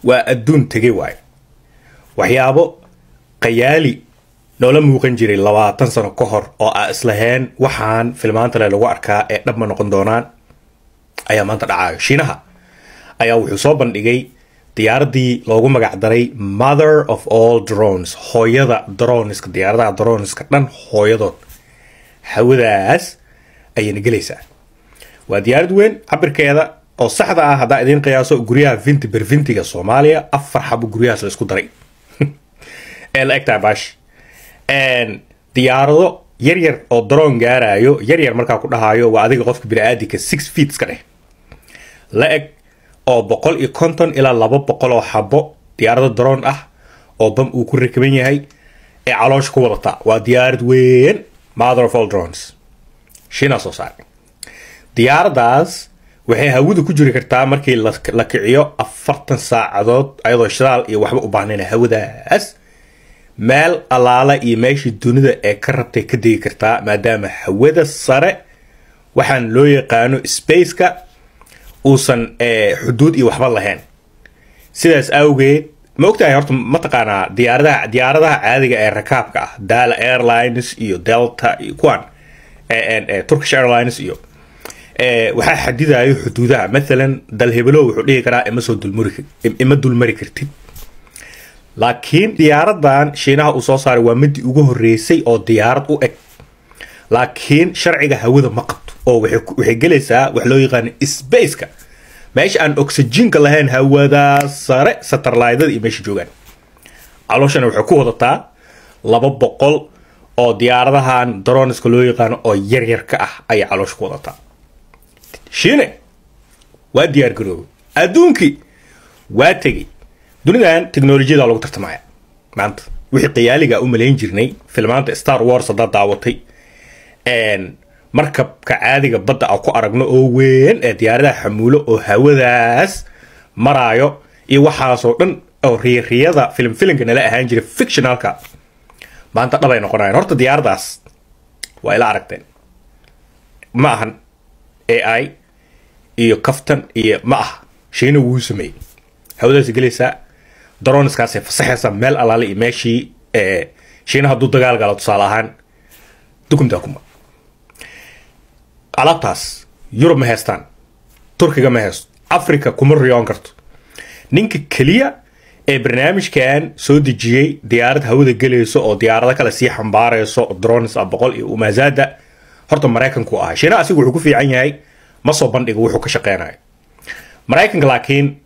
وأدون تجي واي وحيابو قيالي noola muuqan jiray 20 sano ka hor oo islahayn waxaan filmaanta lagu arkaa ee dhabma noqon doonaan ayaa maanta dhacay Shiinaha ayaa wuxuu soo bandhigay diyaaradii loogu magac daray Mother of all drones hooyada droneska diyaaradaha droneska dhan hooyadood hawadaas ayay galaysaa waa diyaarad weyn cabirkeeda oo saxda ah hadaa idin qiyaaso guriyaha 20 bir 20 Soomaaliya afar xabo guriyahaas la isku daray ee la egtaa bash diyaarado yar oo drone gaarayo yar markaa ku dhahayo waa adiga qofka bini'aadinka 6 feet iska dheh la eg oo 150 ilaa 200 oo xabo diyaarado drone ah oo bam uu ku rakaban yahay ee caloosh ku wadata waa diyaarad weyn Mother of all drones Shiina soo saaray diyaaradaas waxay hawada ku jiri kartaa markii la kiciyo 40 saacadood ayadoo shidaal iyo waxba u baahnayna hawadaas meel alaala iyo meeshii dunida ee ka rabtay ka digi kartaa maadaama hawada sare waxaan loo yaqaano space-ka uusan xuduud iyo waxba lahayn sidaas awgeed ma ogtahay horta ma taqaanaa diyaaradaha caadiga ee rakaabka ah Dala Airlines iyo Delta iyo kuwan Turkish Airlines iyo waxaa xadidayo xuduudaha مثلا dal hebelo wuxuu dhigi karaa ima dulmari kartid laakiin diyaaradan Shiinaha uu soo saaray waa mid ugu horeysay oo diyaarad u eg laakiin sharciga hawada ma qabto oo waxay galaysaa wax loo yaqaan space-ka meesha aan oxygen-ka lahayn hawada sare satellite-da iyo meesha joogan calooshana waxay ku wadataa 200 oo diyaaradahan droneska loo yaqaan oo yar ka ah ay caloosh ku wadataa Shiine waa diyaar garoow adduunki waa tagay dunidan teknolojiyada lagu tartamaya maanta wixii qiyaaliga u maleyn jirnay filmaanta Star Wars hada daawatay markabka caadiga badda ku aragno oo weyn ee diyaaradaha xamuulo oo hawadaas maraayo iyo waxaas oo dhan oo riyada filimka nala ahaan jiray fictionalka maanta dhabay noqonayaan horta diyaaradaas waa ila aragteen ma ahan AI iyo kaftan iyo ma ah Shiina wuu sameeyay hawadaas galaysaa drones kaas fasaxaysa meel alaale iyo meeshii Shiina haduu dagaal galo tusaale ahaan dukumta kuma alaabtaas Europe ma haystaan Turkiga ma haysto Africa kuma riyoon karto ninka kaliya ee barnaamijkan soo dejiyay diyaarad hawada galayso oo diyaarada kale si xambaarayso drones 100 iyo umaazada horta Mareykanku ah Shiina asigu wuxuu ku fiican yahay ma soo bandhigo wuxuu ka shaqeynayo Mareykanka laakiin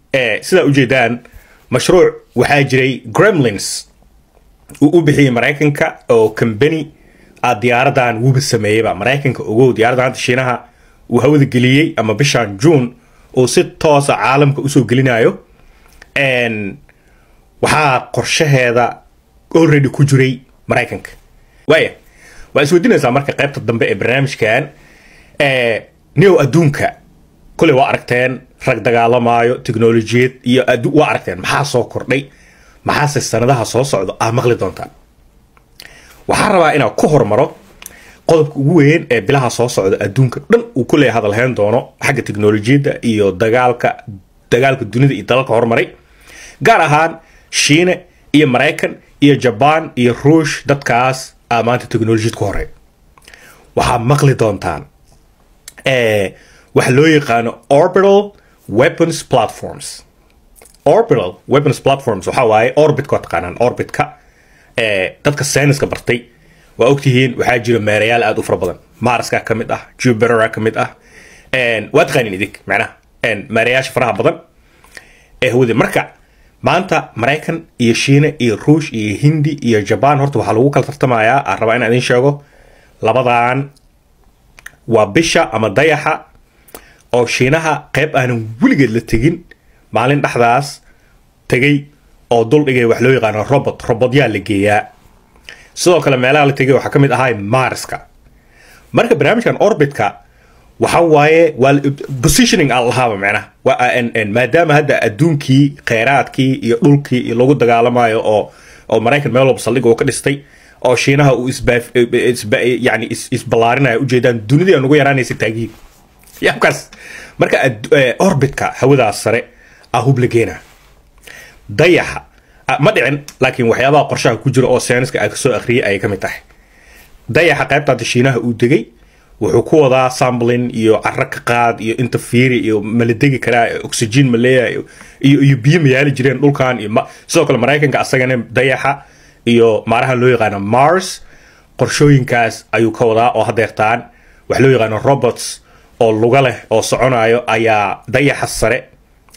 sida u jeedaan مشروع وحاجري Gremlins وبحي مريكنكا أو كمبني الدياردان وبسميه بقى مريكنكا وجود دياردان تشينها وهود الجلية أما بشان جون وست طاس عالم كأسو جلينايو إن وحا قرشه هذا already كجري مريكنك ويا وأسودينا زمرك قيبت الضمباء برنامج كان نيو أدونكا كل واركتين rag dagaalamayo technology iyo waa aragteen maxaa soo kordhay maxaa sanadaha soo socdo maqli doontaan waxaan rabaa inaan ku hormaro qodobka ugu weyn ee bilaha soo socda adduunka dhan uu ku leeyahay hadal hayn doono xagga technology-da iyo dagaalka dunida iyo dalalka hormaray gaar ahaan Shiina iyo Mareykan iyo Japan iyo Ruush dadkaas maanta technology ku horay waxaa maqli doontaan wax loo yaqaan orbital weapons platforms waxa waaye orbit ka taqaanaan orbitka dadka sayniska bartay waa ogtihiin waxaa jira meerayaal aad u fara badan Marska ka mid ah Jupiter ka mid ah waa taqaaniin idik macnaha meerayaasha faraha badan ee hawada marka maanta Mareykan iyo Shiina iyo Ruush iyo Hindi iyo Japan horta waxa lagu kala tartamayaa aan rabaa inaan idin sheego labadan waa bisha ama dayaxa oo Shiinaha qayb aan wiligeed la tagin maalin dhaxdaas tagay oo dul dhigay wax loo yaqaan robot yaa la geeyaa sidoo kale meelaha la tagay waxa kamid ahaa Marska marka barnaamijkan orbitka waxa waaye positioning allaha macna waa maadaama hadda adduunkii kheyraadkii iyo dhulkii iyo lagu dagaalamayo oo Mareykan meel walba saldhig oo ka dhistay oo Shiinaha uu yani isbalaarinaya ujeedaan dunida ugu yaraanaysa taagiid yaabkaas marka orbitka hawadaas sare ahub lageena dayaxa ma dhicin laakiin waxyaabaha qorshaha ku jira oo sayniska ay kasoo akhriyay ay ka mid tahay dayaxa qaybta shiinaha uu degay wuxuu ku wadaa sampling iyo carro ka qaad iyo inta fiiri iyo maladegi karaa oxygen ma leeyahay iyo biyo ma yaali jireen dhulkan iyo sidoo kale maraykanka asagana dayaxa iyo maaraha loo yaqaano Mars qorshooyinkaas ayuu ka wadaa oo hadeertaan wax loo yaqaano robots oo luga leh oo soconayo ayaa dayaxa sare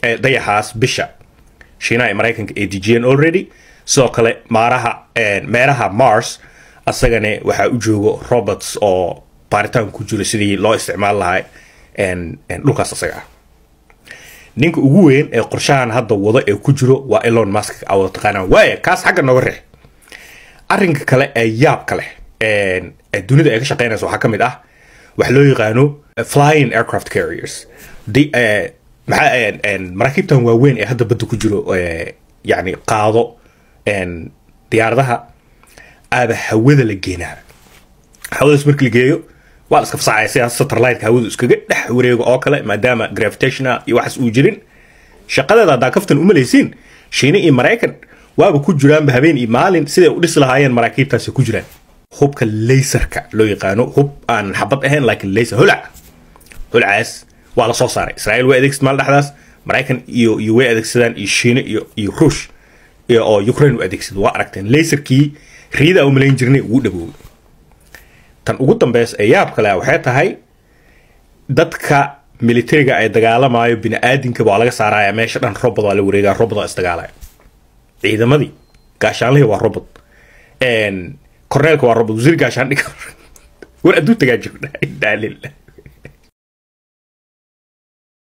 dayaxaas bisha shiinaha iyo maraykanka ay dejiyeen already sidoo kale meeraha Mars asagana waxaa u joogo robots oo baaritaan ku jiro sidii loo isticmaal lahaa dhulkaas asaga ah ninka ugu weyn ee qorshahan hadda wada ee ku jiro waa Elon Musk oo taqaanaa waaya kaas xagga nooga reex arrinka kale ee yaabka leh ee dunida ay ka shaqeynayso waxaa ka mid ah wax loo yaqaano flying aircraft carriers maraakiibtan waaweyn ee hadda badda ku jiro yani qaado diyaaradaha aaba hawada la geenaa hawadaas markii la geeyo waa la iska fasaxaya sidaas satellite hawadu iskaga dhex wareego oo kale maadaama gravitational iyo waxaas uu jirin shaqadeeda haddaa kaftan u malaysiin Shiina iyo Maraykan waaba ku jiraanba habeen iyo maalin siday u dhisi lahaayeen maraakiibtaasi ku jiraan hubka laserka loo yaqaano hub aan xabad ahayn laakiin laser holacaas waa la soo saaray Israel way adeegsadaan maal dhaxdaas Maraykan iyo way adeegsadaan iyo Shiina iyo Ruush oo Ukraine u adeegsado waa aragteen laserkii riida u malayn jirnay wuu dhaboobay tan ugu dambeys ee yaab kale waxay tahay dadka militariga ay dagaalamayo bini'aadinka waa laga saaraya meesha dhan robot waa la wareegaa robot oo isdagaalaya ciidamadii gaashaanlihii waa robot korneelka waa robot wasiir gaashaan dhig war aduu tagaa jirna